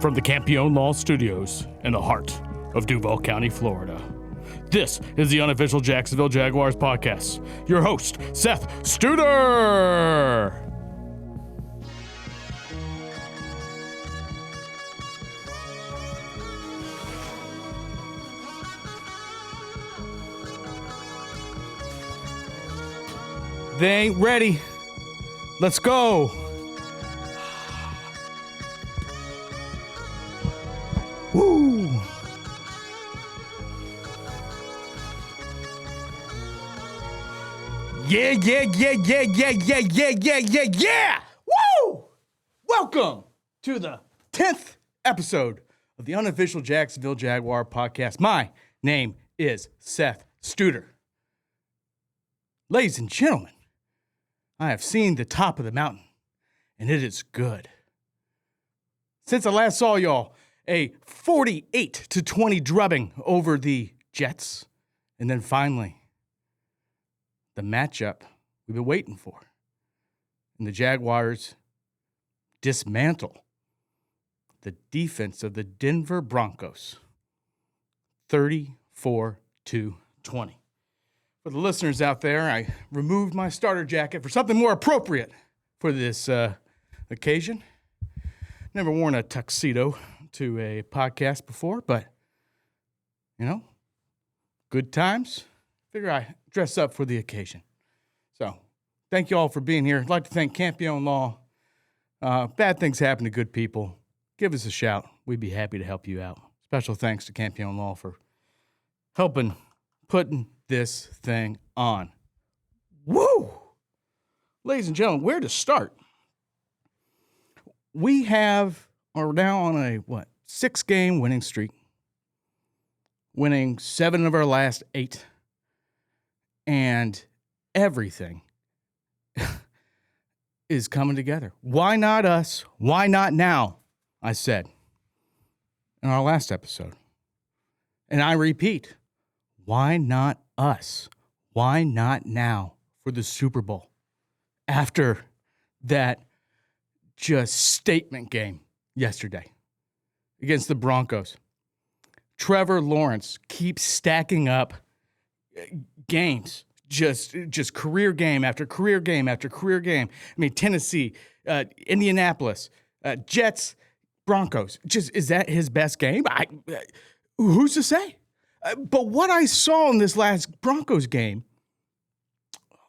From the Campione Law Studios in the heart of Duval County, Florida, this is the unofficial Jacksonville Jaguars podcast. Your host, Seth Studer. They ain't ready. Let's go. Woo! Yeah! Woo! Welcome to the 10th episode of the unofficial Jacksonville Jaguar podcast. My name is Seth Studer. Ladies and gentlemen, I have seen the top of the mountain, and it is good. Since I last saw y'all, a 48-20 drubbing over the Jets. And then finally, the matchup we've been waiting for. And the Jaguars dismantle the defense of the Denver Broncos. 34-20. For the listeners out there, I removed my starter jacket for something more appropriate for this occasion. Never worn a tuxedo to a podcast before, but, you know, good times. Figure I dress up for the occasion. So, thank you all for being here. I'd like to thank Campione Law. Bad things happen to good people. Give us a shout. We'd be happy to help you out. Special thanks to Campione Law for helping putting this thing on. Woo! Ladies and gentlemen, where to start? We are now on a, 6-game winning streak. Winning 7 of our last 8. And everything is coming together. Why not us? Why not now? I said in our last episode. And I repeat, why not us? Why not now for the Super Bowl? After that just statement game yesterday against the Broncos. Trevor Lawrence keeps stacking up games, just career game after career game after career game. I mean, Tennessee, Indianapolis, Jets, Broncos. Just, is that his best game? Who's to say? But what I saw in this last Broncos game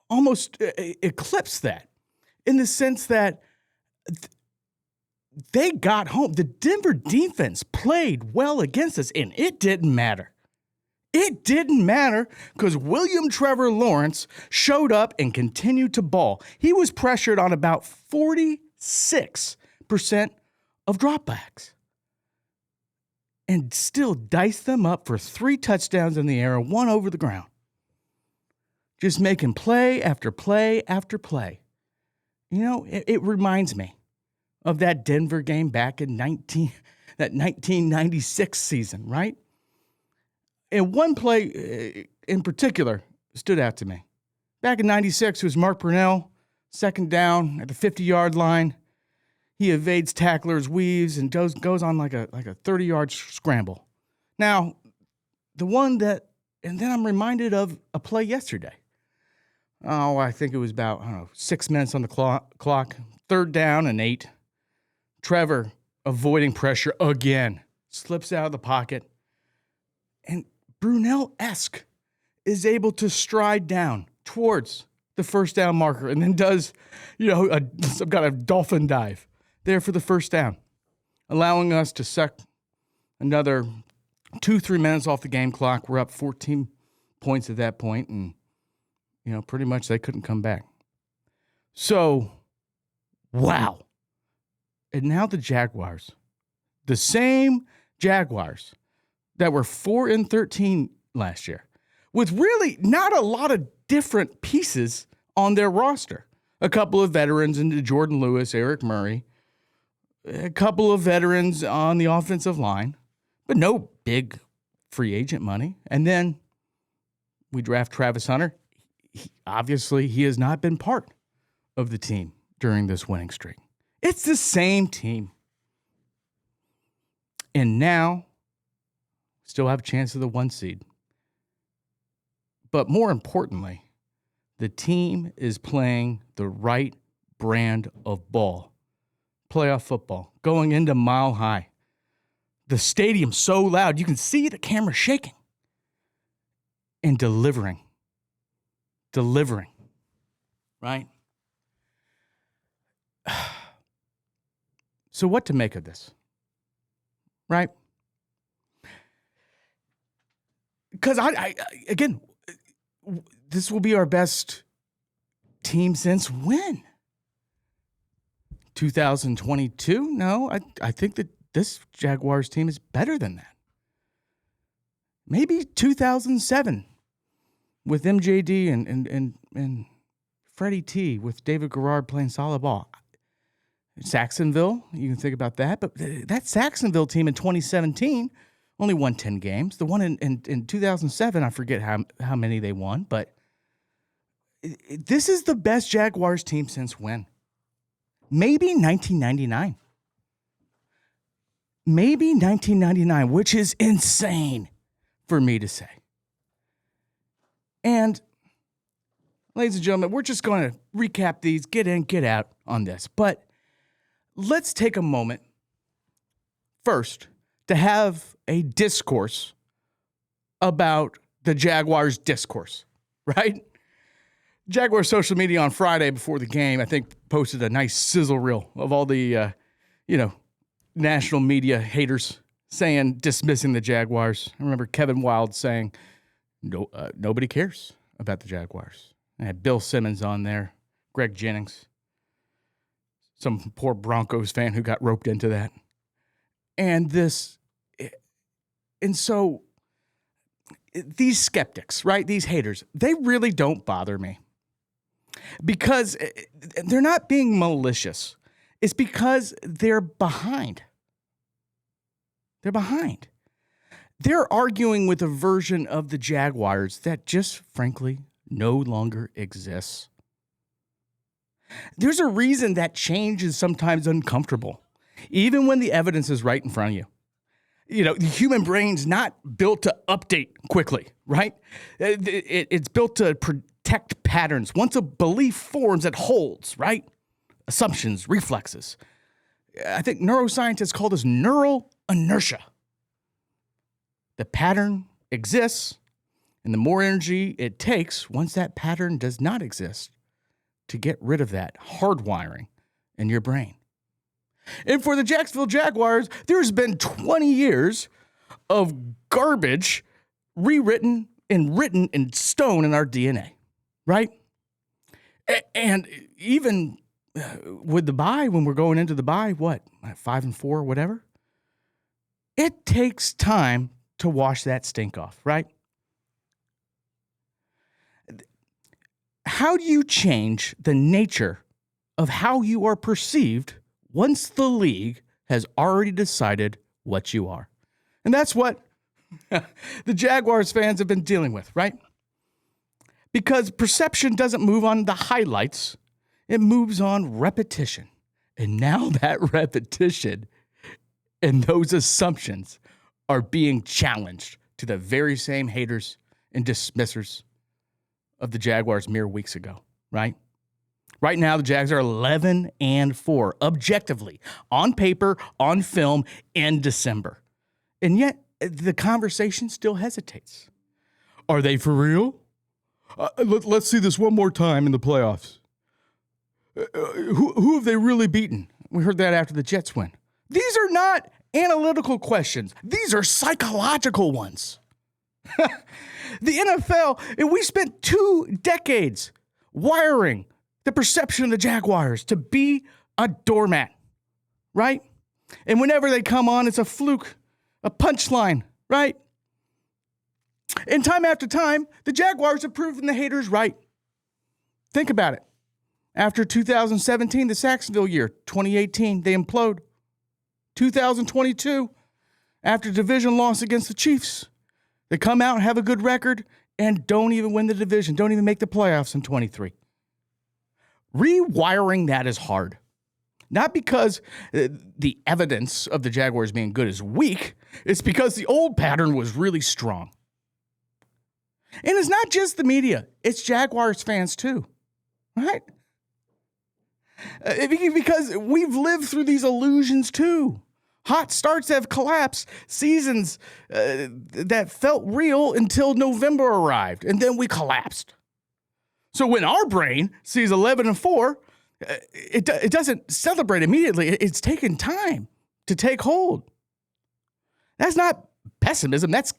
almost eclipsed that, in the sense that they got home. The Denver defense played well against us, and it didn't matter. It didn't matter because William Trevor Lawrence showed up and continued to ball. He was pressured on about 46% of dropbacks and still diced them up for 3 touchdowns in the air and 1 over the ground. Just making play after play after play. You know, it reminds me of that Denver game back in 1996 season, right? And one play in particular stood out to me. Back in 96, it was Mark Purnell, second down at the 50-yard line. He evades tacklers, weaves, and goes on like a 30-yard scramble. Now, and then I'm reminded of a play yesterday. Oh, I think it was about, 6 minutes on the clock, 3rd down and 8. Trevor, avoiding pressure again, slips out of the pocket, and Brunell-esque is able to stride down towards the first down marker and then does, some kind of dolphin dive there for the first down, allowing us to suck another 2-3 minutes off the game clock. We're up 14 points at that point, and, pretty much they couldn't come back. So, wow. And now the Jaguars, the same Jaguars that were 4-13 last year, with really not a lot of different pieces on their roster. A couple of veterans into Jordan Lewis, Eric Murray, a couple of veterans on the offensive line, but no big free agent money. And then we draft Travis Hunter. Obviously, he has not been part of the team during this winning streak. It's the same team. And now, still have a chance of the 1 seed. But more importantly, the team is playing the right brand of ball. Playoff football, going into Mile High. The stadium's so loud, you can see the camera shaking. And delivering. Right? So what to make of this? Right? Because again, this will be our best team since when? 2022? No, I think that this Jaguars team is better than that. Maybe 2007 with MJD and Freddie T with David Garrard playing solid ball. Saxonville, you can think about that. But that Saxonville team in 2017 only won 10 games. The one in 2007, I forget how many they won. But this is the best Jaguars team since when? Maybe 1999. Maybe 1999, which is insane for me to say. And, ladies and gentlemen, we're just going to recap these, get in, get out on this. But let's take a moment first to have a discourse about the Jaguars discourse, right? Jaguars social media on Friday before the game, I think, posted a nice sizzle reel of all the, national media haters dismissing the Jaguars. I remember Kevin Wilde saying, nobody cares about the Jaguars. I had Bill Simmons on there, Greg Jennings, some poor Broncos fan who got roped into that. And so these skeptics, right, these haters, they really don't bother me because they're not being malicious. It's because they're behind. They're behind. They're arguing with a version of the Jaguars that just, frankly, no longer exists. There's a reason that change is sometimes uncomfortable, even when the evidence is right in front of you. You know, the human brain's not built to update quickly, right? It's built to protect patterns. Once a belief forms, it holds, right? Assumptions, reflexes. I think neuroscientists call this neural inertia. The pattern exists, and the more energy it takes once that pattern does not exist to get rid of that hardwiring in your brain. And for the Jacksonville Jaguars, there's been 20 years of garbage rewritten and written in stone in our DNA, right? And even with the bye, when we're going into the bye, 5-4, whatever? It takes time to wash that stink off, right? How do you change the nature of how you are perceived once the league has already decided what you are? And that's what the Jaguars fans have been dealing with, right? Because perception doesn't move on the highlights. It moves on repetition. And now that repetition and those assumptions are being challenged to the very same haters and dismissers of the Jaguars mere weeks ago, right? Right now, the Jags are 11-4, objectively, on paper, on film, in December. And yet, the conversation still hesitates. Are they for real? Let's see this one more time in the playoffs. Who have they really beaten? We heard that after the Jets win. These are not analytical questions. These are psychological ones. The NFL, and we spent 2 decades wiring the perception of the Jaguars to be a doormat, right? And whenever they come on, it's a fluke, a punchline, right? And time after time, the Jaguars have proven the haters right. Think about it. After 2017, the Saxonville year, 2018, they implode. 2022, after division loss against the Chiefs, they come out and have a good record and don't even win the division, don't even make the playoffs in 23. Rewiring that is hard. Not because the evidence of the Jaguars being good is weak. It's because the old pattern was really strong. And it's not just the media. It's Jaguars fans too, right? Because we've lived through these illusions too. Hot starts have collapsed. Seasons that felt real until November arrived, and then we collapsed. So when our brain sees 11-4, it doesn't celebrate immediately. It's taken time to take hold. That's not pessimism. That's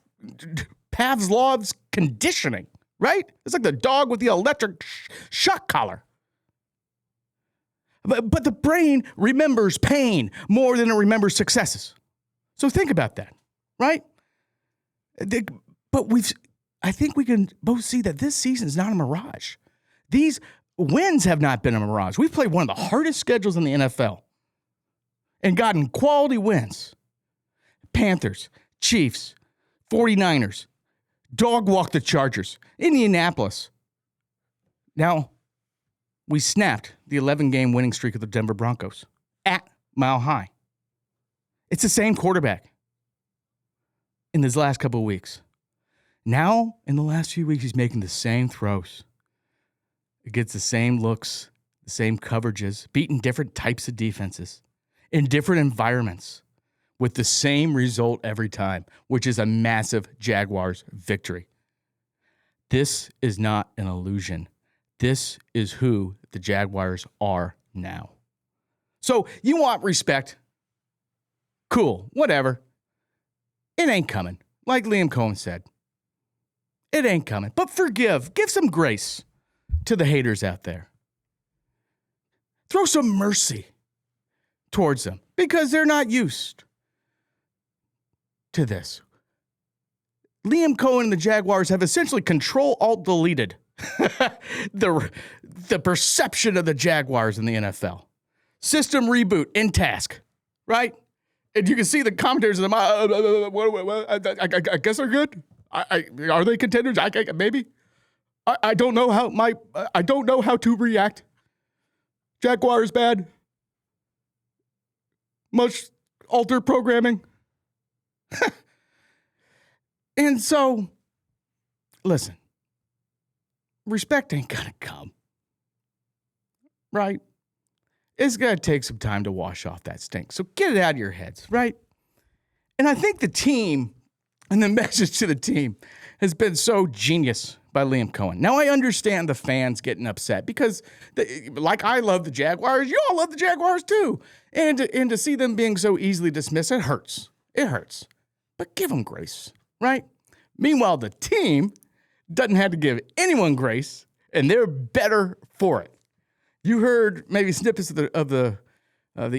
Pavlov's conditioning, right? It's like the dog with the electric shock collar. But the brain remembers pain more than it remembers successes. So think about that, right? But I think we can both see that this season is not a mirage. These wins have not been a mirage. We've played one of the hardest schedules in the NFL and gotten quality wins. Panthers, Chiefs, 49ers, dog walk the Chargers, Indianapolis. Now, we snapped the 11-game winning streak of the Denver Broncos at Mile High. It's the same quarterback in these last couple of weeks. Now, in the last few weeks, he's making the same throws. It gets the same looks, the same coverages, beating different types of defenses in different environments with the same result every time, which is a massive Jaguars victory. This is not an illusion. This is who the Jaguars are now. So you want respect? Cool, whatever. It ain't coming, like Liam Cohen said. It ain't coming. But forgive. Give some grace to the haters out there. Throw some mercy towards them because they're not used to this. Liam Cohen and the Jaguars have essentially Control-Alt-Deleted the perception of the Jaguars in the NFL. System reboot in task, right? And you can see the commentators of them. I guess they're good. Are they contenders? Maybe. I don't know how I don't know how to react. Jaguars bad. Much alter programming. And so, listen. Respect ain't gonna come. Right? It's gonna take some time to wash off that stink. So get it out of your heads, right? And I think the team and the message to the team has been so genius by Liam Cohen. Now I understand the fans getting upset because, like I love the Jaguars, you all love the Jaguars too. And to see them being so easily dismissed, it hurts. It hurts. But give them grace, right? Meanwhile, the team doesn't have to give anyone grace, and they're better for it. You heard maybe snippets of the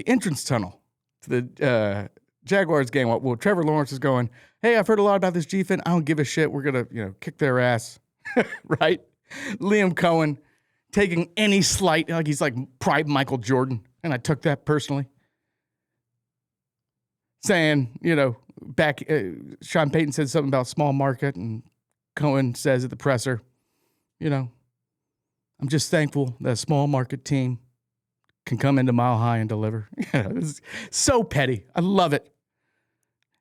entrance tunnel to the Jaguars game. Well, Trevor Lawrence is going, "Hey, I've heard a lot about this defense. I don't give a shit. We're gonna, kick their ass." Right? Liam Cohen taking any slight, like he's like Pride Michael Jordan, and I took that personally. Saying, back, Sean Payton said something about small market, and Cohen says at the presser, I'm just thankful that a small market team can come into Mile High and deliver. It's so petty. I love it.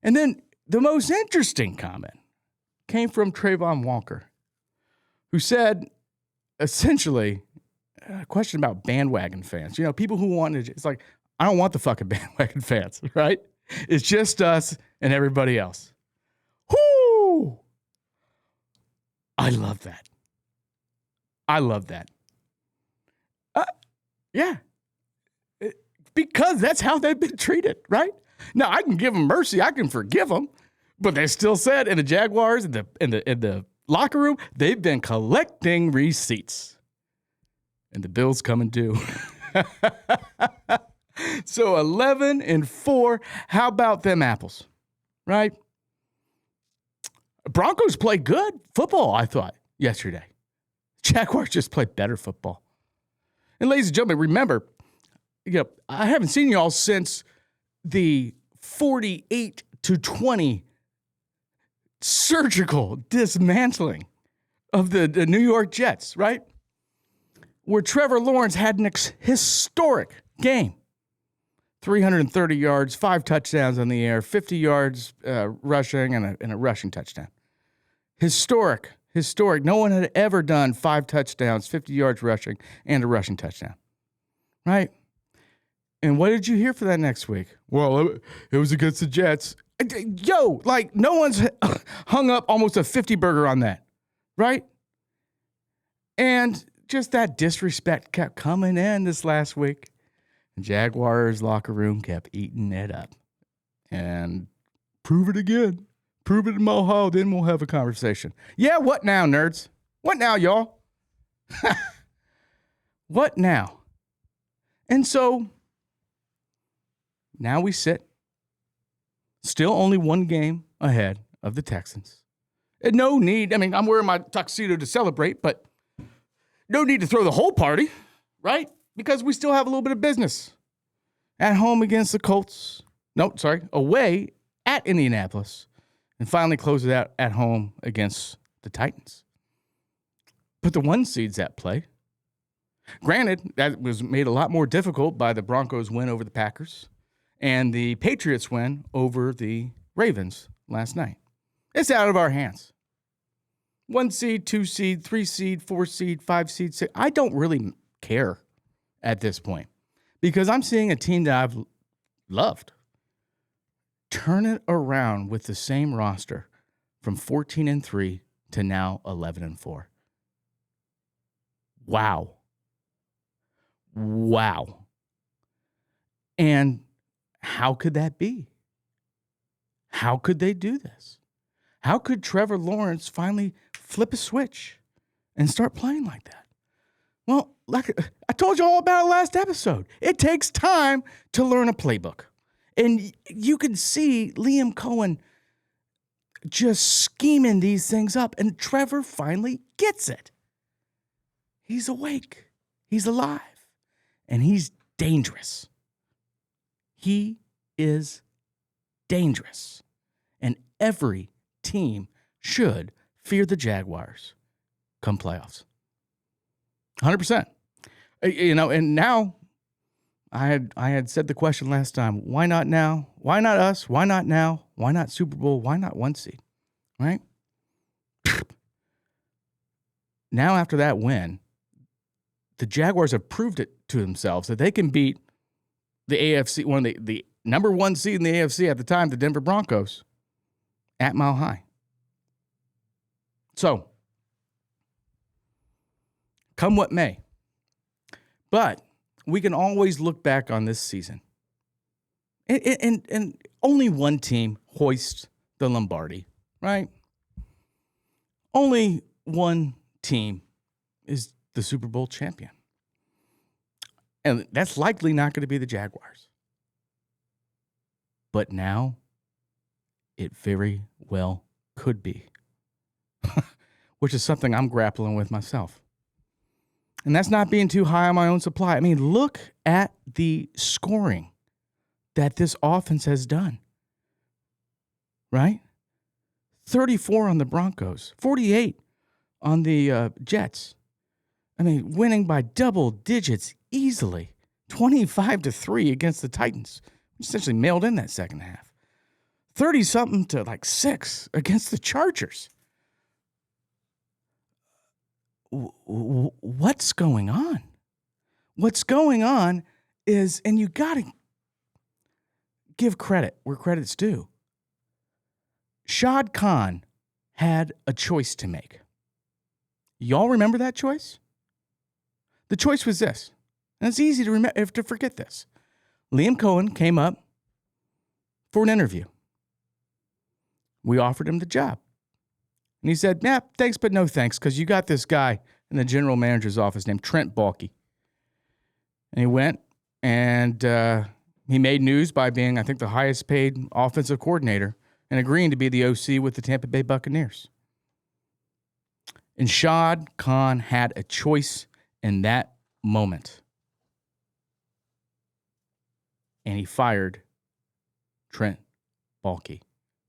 And then the most interesting comment came from Trayvon Walker, who said, essentially, a question about bandwagon fans. People who wanted, it's like, I don't want the fucking bandwagon fans, right? It's just us and everybody else. Whoo! I love that. I love that. Yeah. Because that's how they've been treated, right? Now, I can give them mercy. I can forgive them. But they still said in the Jaguars, in the locker room, they've been collecting receipts. And the bills come and due. So 11-4. How about them apples? Right? Broncos played good football, I thought, yesterday. Jaguars just played better football. And ladies and gentlemen, remember, I haven't seen you all since the 48-20 surgical dismantling of the New York Jets, right? Where Trevor Lawrence had an historic game. 330 yards, 5 touchdowns on the air, 50 yards rushing, and a rushing touchdown. Historic. No one had ever done 5 touchdowns, 50 yards rushing, and a rushing touchdown. Right? And what did you hear for that next week? Well, it was against the Jets. Yo, like, no one's hung up almost a 50 burger on that. Right? And just that disrespect kept coming in this last week. Jaguars locker room kept eating it up. And prove it again. Prove it in Ohio, then we'll have a conversation. Yeah, what now, nerds? What now, y'all? What now? And so now we sit still only 1 game ahead of the Texans. And no need, I mean, I'm wearing my tuxedo to celebrate, but no need to throw the whole party, right? Because we still have a little bit of business. At home against the Colts. Away at Indianapolis. And finally close it out at home against the Titans. But the 1 seed's at play. Granted, that was made a lot more difficult by the Broncos win over the Packers and the Patriots win over the Ravens last night. It's out of our hands. 1 seed, 2 seed, 3 seed, 4 seed, 5 seed, 6. I don't really care at this point because I'm seeing a team that I've loved turn it around with the same roster from 14-3 to now 11-4. Wow. And how could that be? How could they do this? How could Trevor Lawrence finally flip a switch and start playing like that? Well, like I told you all about it last episode. It takes time to learn a playbook. And you can see Liam Cohen just scheming these things up. And Trevor finally gets it. He's awake. He's alive. And he's dangerous. He is dangerous. And every team should fear the Jaguars come playoffs. 100%. And now I had said the question last time, why not now? Why not us? Why not now? Why not Super Bowl? Why not 1 seed? Right? Now after that win, the Jaguars have proved it to themselves that they can beat the AFC, one of the number 1 seed in the AFC at the time, the Denver Broncos, at Mile High. So, come what may. But we can always look back on this season. And only 1 team hoists the Lombardi, right? Only 1 team is the Super Bowl champion. And that's likely not going to be the Jaguars. But now, it very well could be. Which is something I'm grappling with myself. And that's not being too high on my own supply. I mean, look at the scoring that this offense has done. Right? 34 on the Broncos, 48 on the Jets. I mean, winning by double digits easily. 25-3 against the Titans. Essentially mailed in that second half. 30-something to like 6 against the Chargers. What's going on? What's going on is, and you got to give credit where credit's due. Shad Khan had a choice to make. Y'all remember that choice? The choice was this, and it's easy to remember to forget this. Liam Cohen came up for an interview. We offered him the job. And he said, yeah, thanks, but no thanks, because you got this guy in the general manager's office named Trent Baalke. And he went, and he made news by being, I think, the highest paid offensive coordinator and agreeing to be the OC with the Tampa Bay Buccaneers. And Shad Khan had a choice in that moment. And he fired Trent Baalke.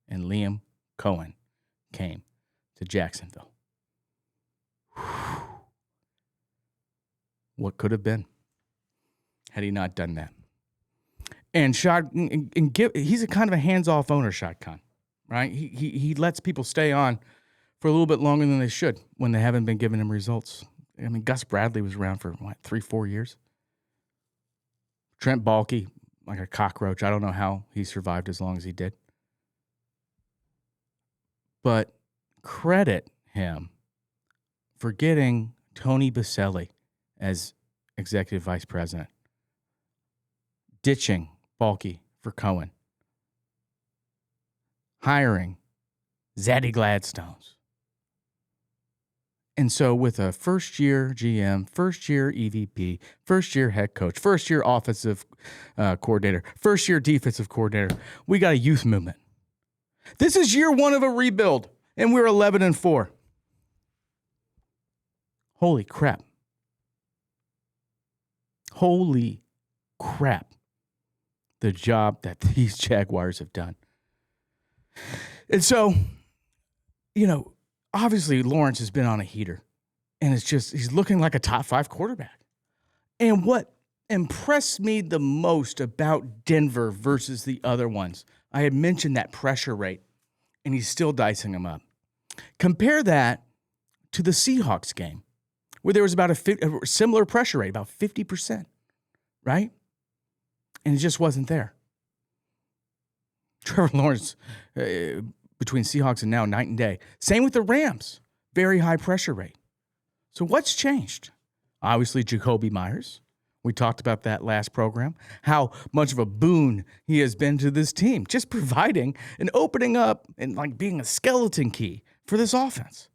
And Liam Cohen came to Jacksonville. What could have been had he not done that? And he's a kind of a hands-off owner, Shotgun, right? He lets people stay on for a little bit longer than they should when they haven't been giving him results. I mean, Gus Bradley was around for, 3-4 years? Trent Baalke, like a cockroach. I don't know how he survived as long as he did. But credit him for getting Tony Baselli as executive vice president, ditching Baalke for Cohen, hiring Zaddy Gladstones. And so with a first-year GM, first-year EVP, first-year head coach, first-year offensive coordinator, first-year defensive coordinator, we got a youth movement. This is year one of a rebuild, and we're 11-4. Holy crap. Holy crap. The job that these Jaguars have done. And so, obviously Lawrence has been on a heater, and he's looking like a top 5 quarterback. And what impressed me the most about Denver versus the other ones, I had mentioned that pressure rate, and he's still dicing them up. Compare that to the Seahawks game, where there was about a similar pressure rate, about 50%, right? And it just wasn't there. Trevor Lawrence, between Seahawks and now, night and day. Same with the Rams, very high pressure rate. So what's changed? Obviously, Jacoby Myers. We talked about that last program, how much of a boon he has been to this team, just providing and opening up and like being a skeleton key for this offense.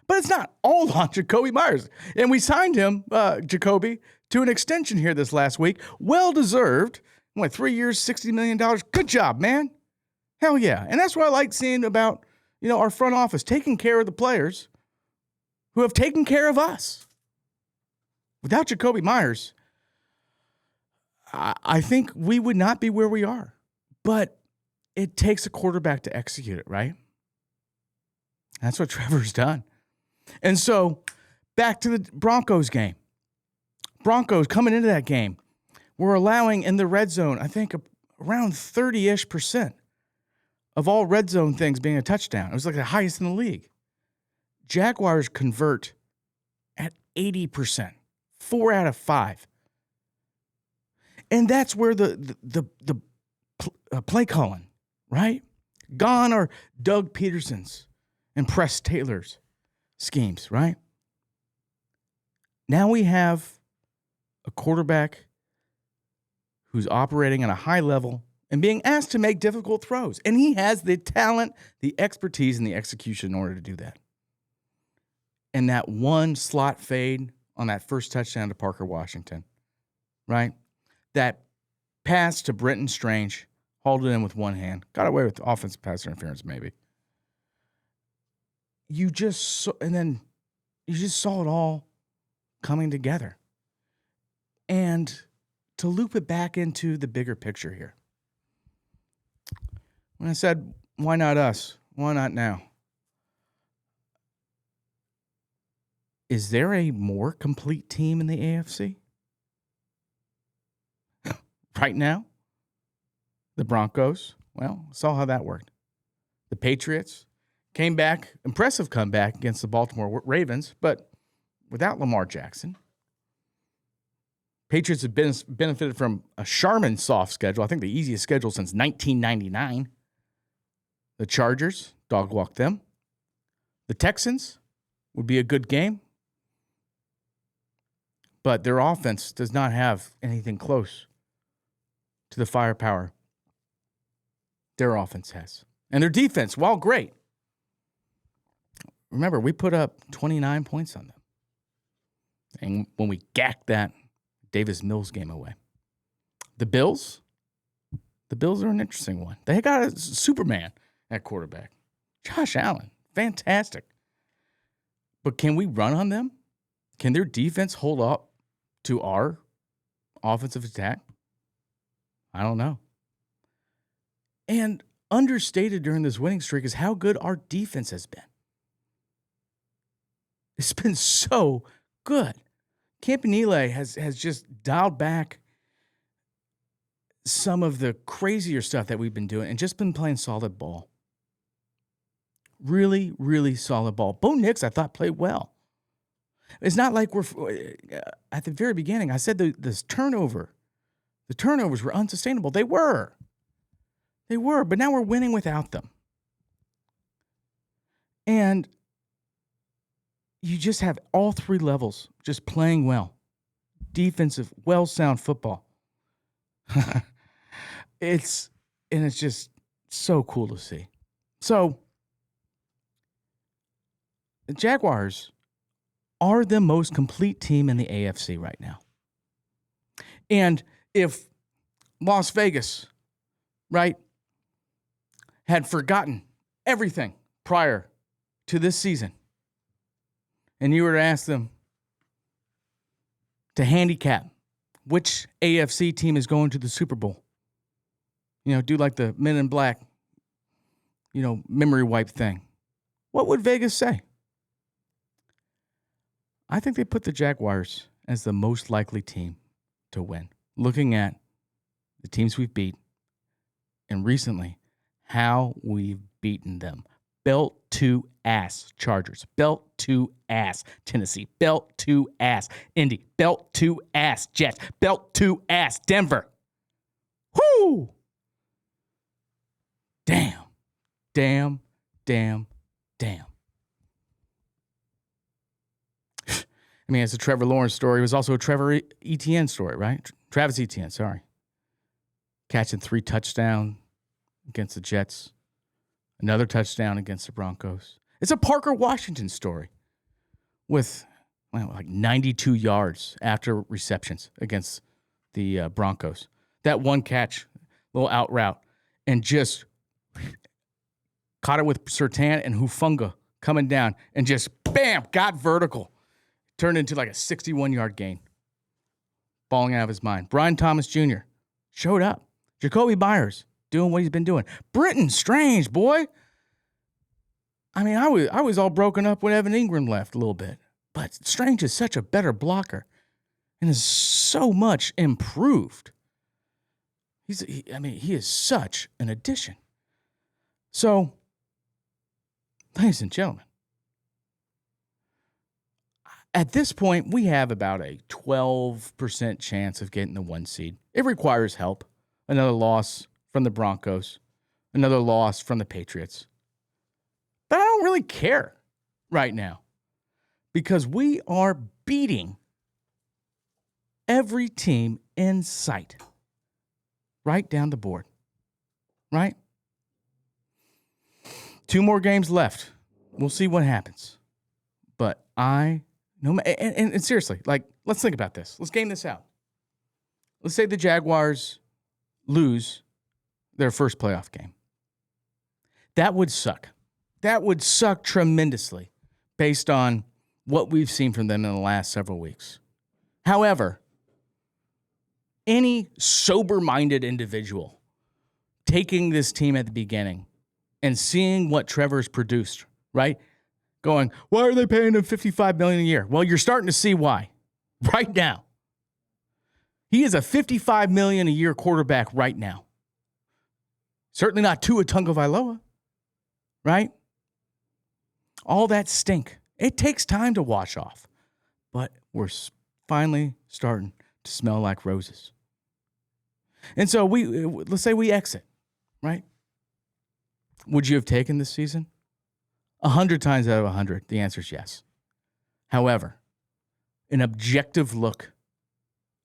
But it's not all on Jacoby Myers. And we signed him, Jacoby, to an extension here this last week. Well-deserved. 3 years, $60 million. Good job, man. Hell yeah. And that's what I like seeing about, our front office, taking care of the players who have taken care of us. Without Jacoby Myers, I think we would not be where we are. But it takes a quarterback to execute it, right? That's what Trevor's done. And so, back to the Broncos game. Broncos coming into that game, we're allowing in the red zone, I think, around 30-ish% of all red zone things being a touchdown. It was like the highest in the league. Jaguars convert at 80%, 4 out of 5. And that's where the play calling, right? Gone are Doug Peterson's and Press Taylor's schemes, right? Now we have a quarterback who's operating at a high level and being asked to make difficult throws. And he has the talent, the expertise, and the execution in order to do that. And that one slot fade on that first touchdown to Parker Washington, right? That pass to Brenton Strange, hauled it in with one hand, got away with offensive pass interference maybe. You just saw it all coming together. And to loop it back into the bigger picture here. When I said, why not us? Why not now? Is there a more complete team in the AFC? Right now? The Broncos, well, saw how that worked. The Patriots came back, impressive comeback against the Baltimore Ravens, but without Lamar Jackson. Patriots have benefited from a Charmin soft schedule. I think the easiest schedule since 1999. The Chargers, dog walked them. The Texans would be a good game. But their offense does not have anything close to the firepower their offense has. And their defense, while great, remember, we put up 29 points on them. And when we gacked that Davis Mills game away. The Bills are an interesting one. They got a Superman at quarterback. Josh Allen, fantastic. But can we run on them? Can their defense hold up to our offensive attack? I don't know. And understated during this winning streak is how good our defense has been. It's been so good. Campanile has just dialed back some of the crazier stuff that we've been doing and just been playing solid ball. Really, really solid ball. Bo Nix, I thought, played well. It's not like we're at the very beginning. I said the turnovers were unsustainable. They were, but now we're winning without them. And you just have all three levels just playing well. Defensive, well-sound football. It's just so cool to see. So the Jaguars are the most complete team in the AFC right now. And if Las Vegas, right, had forgotten everything prior to this season, and you were to ask them to handicap which AFC team is going to the Super Bowl, do like the Men in Black, memory wipe thing, what would Vegas say? I think they put the Jaguars as the most likely team to win. Looking at the teams we've beat and recently how we've beaten them. Belt to ass Chargers. Belt to ass Tennessee. Belt to ass Indy. Belt to ass Jets. Belt to ass Denver. Whoo! Damn. Damn. Damn. Damn. I mean, it's a Trevor Lawrence story. It was also a Trevor Etienne story, right? Travis Etienne, sorry. Catching 3 touchdowns against the Jets. Another touchdown against the Broncos. It's a Parker Washington story with like 92 yards after receptions against the Broncos. That one catch, little out route, and just caught it with Surtain and Hufanga coming down and just, bam, got vertical. Turned into like a 61-yard gain. Balling out of his mind. Brian Thomas Jr. showed up. Jacoby Myers doing what he's been doing. Britton Strange, boy. I mean, I was all broken up when Evan Ingram left a little bit. But Strange is such a better blocker and is so much improved. He is such an addition. So, ladies and gentlemen, at this point, we have about a 12% chance of getting the 1 seed. It requires help. Another loss from the Broncos. Another loss from the Patriots. But I don't really care right now because we are beating every team in sight. Right down the board. Right? 2 more games left. We'll see what happens. But and seriously, let's think about this. Let's game this out. Let's say the Jaguars lose their first playoff game. That would suck. That would suck tremendously based on what we've seen from them in the last several weeks. However, any sober-minded individual taking this team at the beginning and seeing what Trevor's produced, right? Going, why are they paying him $55 million a year? Well, you're starting to see why right now. He is a $55 million a year quarterback right now. Certainly not Tua Tagovailoa, right? All that stink. It takes time to wash off, but we're finally starting to smell like roses. And so let's say we exit, right? Would you have taken this season? 100 times out of 100, the answer is yes. However, an objective look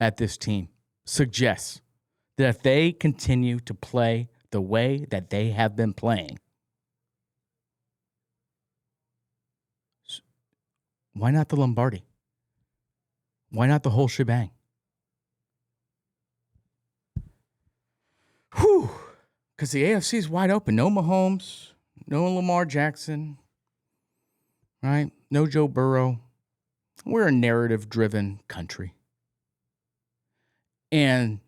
at this team suggests that if they continue to play the way that they have been playing, why not the Lombardi? Why not the whole shebang? Whew. Because the AFC is wide open. No Mahomes, no Lamar Jackson, right? No Joe Burrow. We're a narrative-driven country. And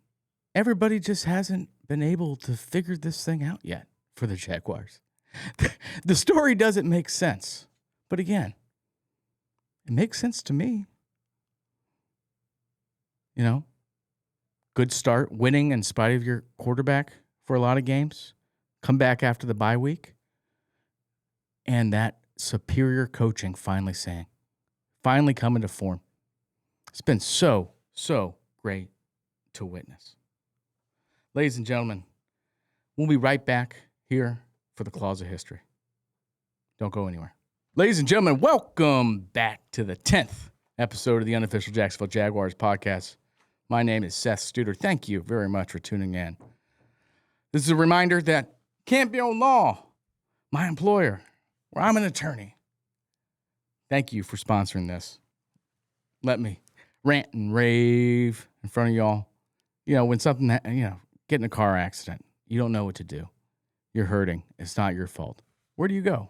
everybody just hasn't been able to figure this thing out yet for the Jaguars. The story doesn't make sense. But again, it makes sense to me. good start, winning in spite of your quarterback for a lot of games, come back after the bye week, and that superior coaching finally coming to form. It's been so great to witness. Ladies and gentlemen, we'll be right back here for the Claws of History. Don't go anywhere. Ladies and gentlemen, welcome back to the 10th episode of the unofficial Jacksonville Jaguars podcast. My name is Seth Studer. Thank you very much for tuning in. This is a reminder that Campione Law, my employer, where I'm an attorney. Thank you for sponsoring this. Let me rant and rave in front of y'all. You know, when something, get in a car accident, you don't know what to do. You're hurting. It's not your fault. Where do you go?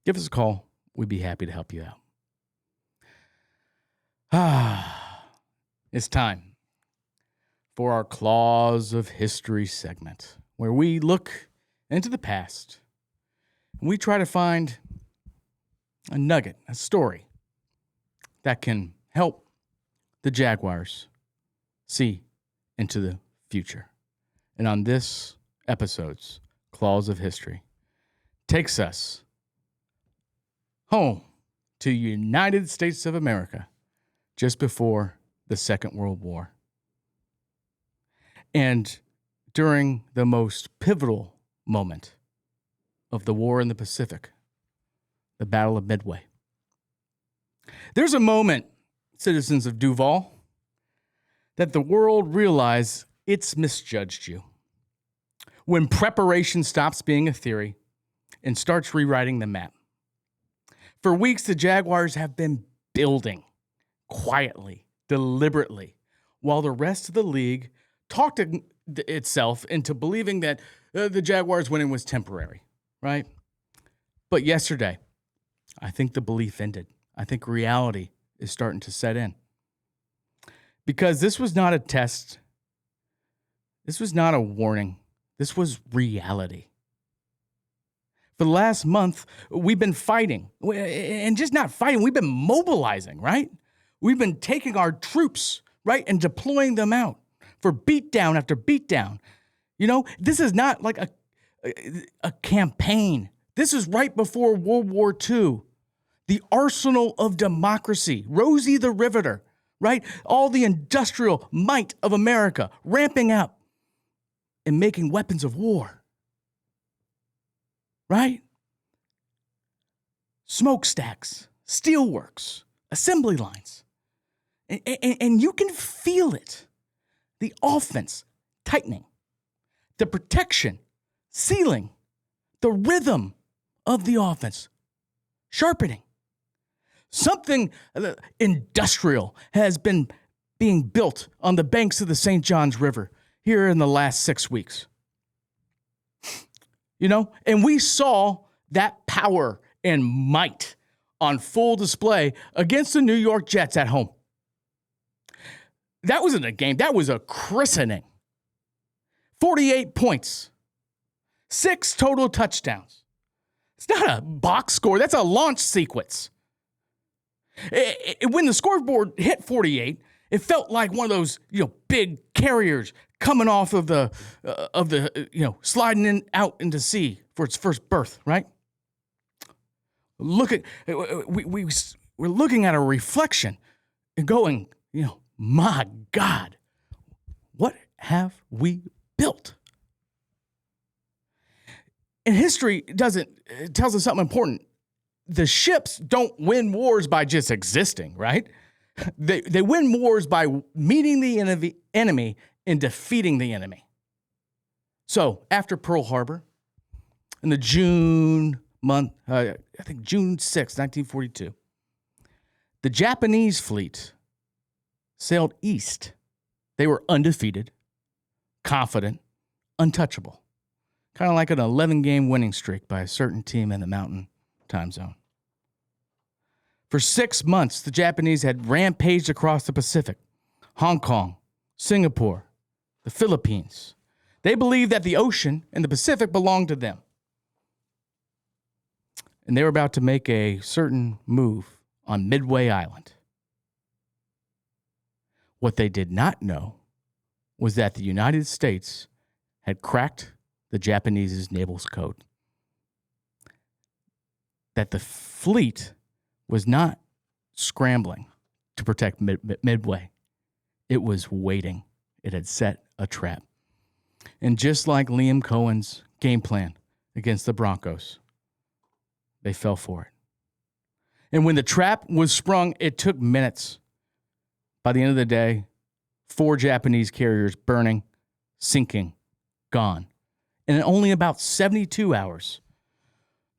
Give us a call. We'd be happy to help you out. It's time for our Claws of History segment, where we look into the past and we try to find a nugget, a story that can help the Jaguars see into the future. And on this episode's Claws of History takes us home to the United States of America just before the Second World War. And during the most pivotal moment of the war in the Pacific, the Battle of Midway. There's a moment, citizens of Duval, that the world realized it's misjudged you. When preparation stops being a theory and starts rewriting the map. For weeks, the Jaguars have been building quietly, deliberately, while the rest of the league talked itself into believing that the Jaguars winning was temporary, right? But yesterday, I think the belief ended. I think reality is starting to set in. Because this was not a test. This was not a warning. This was reality. For the last month, we've been fighting. And just not fighting, we've been mobilizing, right? We've been taking our troops, right, and deploying them out for beatdown after beatdown. You know, this is not like a campaign. This is right before World War II. The arsenal of democracy, Rosie the Riveter, right? All the industrial might of America ramping up and making weapons of war, right? Smokestacks, steelworks, assembly lines. And you can feel it. The offense tightening, the protection sealing, the rhythm of the offense sharpening. Something industrial has been being built on the banks of the St. Johns River here in the last 6 weeks. You know, and we saw that power and might on full display against the New York Jets at home. That wasn't a game. That was a christening. 48 points. 6 total touchdowns. It's not a box score. That's a launch sequence. When the scoreboard hit 48, it felt like one of those, big carriers coming off of the sliding in out into sea for its first berth, right? We're looking at a reflection and going, my God, what have we built? And history tells us something important. The ships don't win wars by just existing, right? They win wars by meeting the enemy and defeating the enemy. So after Pearl Harbor, in the June month, I think June 6, 1942, the Japanese fleet sailed east. They were undefeated, confident, untouchable. Kind of like an 11-game winning streak by a certain team in the Mountain Time Zone. For 6 months, the Japanese had rampaged across the Pacific, Hong Kong, Singapore, the Philippines. They believed that the ocean and the Pacific belonged to them. And they were about to make a certain move on Midway Island. What they did not know was that the United States had cracked the Japanese's naval code. That the fleet was not scrambling to protect Midway. It was waiting. It had set a trap. And just like Liam Cohen's game plan against the Broncos, they fell for it. And when the trap was sprung, it took minutes. By the end of the day, 4 Japanese carriers burning, sinking, gone. And in only about 72 hours,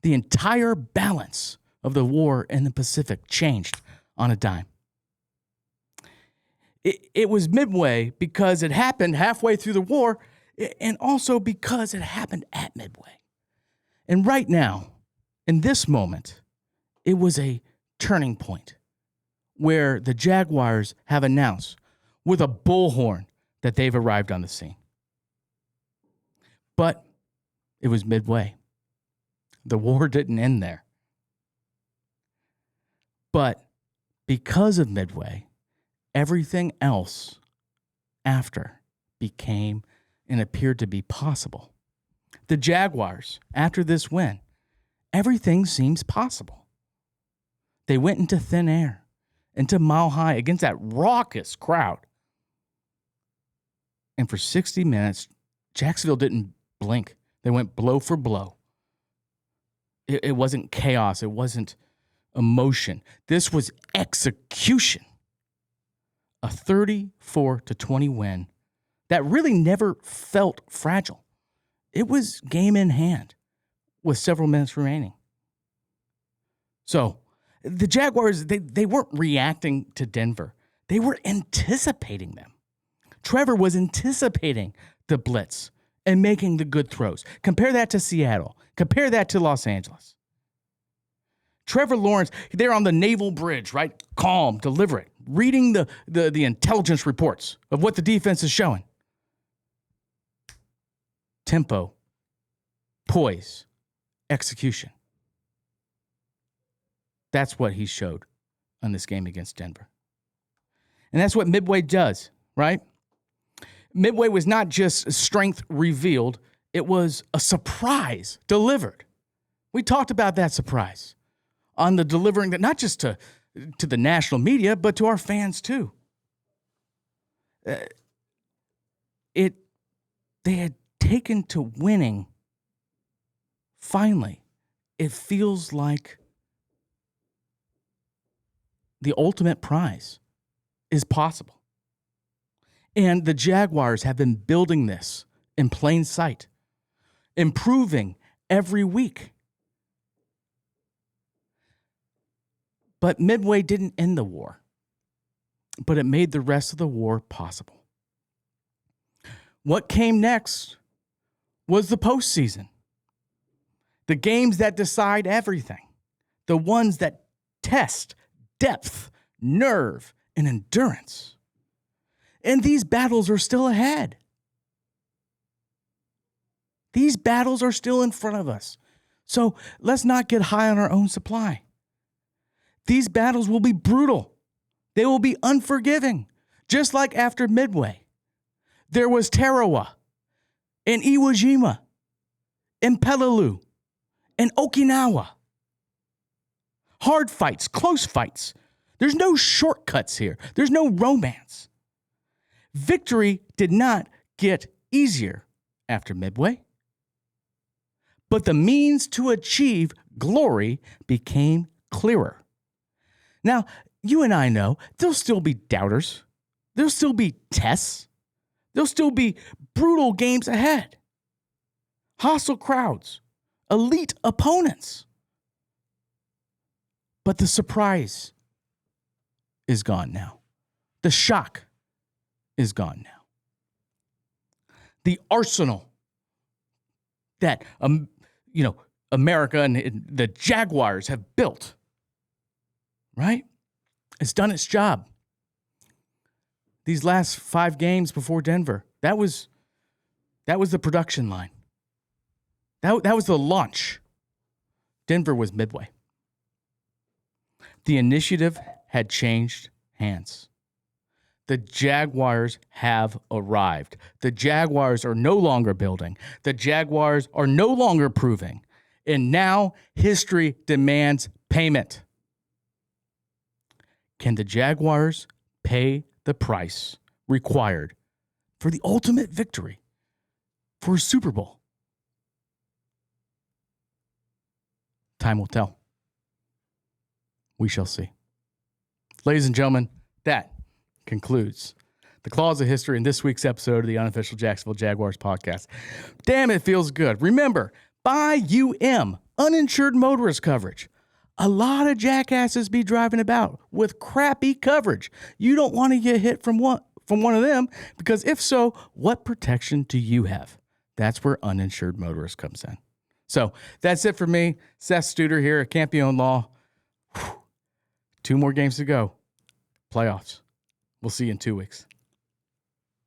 the entire balance of the war in the Pacific changed on a dime. It was Midway because it happened halfway through the war, and also because it happened at Midway. And right now, in this moment, it was a turning point where the Jaguars have announced with a bullhorn that they've arrived on the scene. But it was Midway. The war didn't end there. But because of Midway, everything else after became and appeared to be possible. The Jaguars, after this win, everything seems possible. They went into thin air, into Mile High against that raucous crowd. And for 60 minutes, Jacksonville didn't blink. They went blow for blow. It wasn't chaos. It wasn't emotion. This was execution. A 34-20 win that really never felt fragile. It was game in hand with several minutes remaining. So the Jaguars, they weren't reacting to Denver. They were anticipating them. Trevor was anticipating the blitz and making the good throws. Compare that to Seattle. Compare that to Los Angeles. Trevor Lawrence, they're on the naval bridge, right? Calm, deliberate, reading the intelligence reports of what the defense is showing. Tempo, poise, execution. That's what he showed on this game against Denver. And that's what Midway does, right? Midway was not just strength revealed, it was a surprise delivered. We talked about that surprise on the delivering that not just to the national media, but to our fans too. They had taken to winning. Finally, it feels like the ultimate prize is possible. And the Jaguars have been building this in plain sight, improving every week. But Midway didn't end the war, but it made the rest of the war possible. What came next was the postseason. The games that decide everything. The ones that test depth, nerve, and endurance. And these battles are still ahead. These battles are still in front of us. So let's not get high on our own supply. These battles will be brutal. They will be unforgiving. Just like after Midway. There was Tarawa, and Iwo Jima, and Peleliu, and Okinawa. Hard fights, close fights. There's no shortcuts here. There's no romance. Victory did not get easier after Midway, but the means to achieve glory became clearer. Now, you and I know there'll still be doubters. There'll still be tests. There'll still be brutal games ahead. Hostile crowds, elite opponents. But the surprise is gone now. The shock is gone now. The arsenal that America and the Jaguars have built, right? It's done its job. These last 5 games before Denver, that was the production line. That was the launch. Denver was Midway. The initiative had changed hands. The Jaguars have arrived. The Jaguars are no longer building. The Jaguars are no longer proving. And now history demands payment. Can the Jaguars pay the price required for the ultimate victory for a Super Bowl? Time will tell. We shall see. Ladies and gentlemen, that concludes the Claws of History in this week's episode of the Unofficial Jacksonville Jaguars podcast. Damn, it feels good. Remember, buy uninsured motorist coverage. A lot of jackasses be driving about with crappy coverage. You don't want to get hit from one of them, because if so, what protection do you have? That's where uninsured motorist comes in. So that's it for me. Seth Studer here at Campione Law. 2 more games to go. Playoffs. We'll see you in 2 weeks.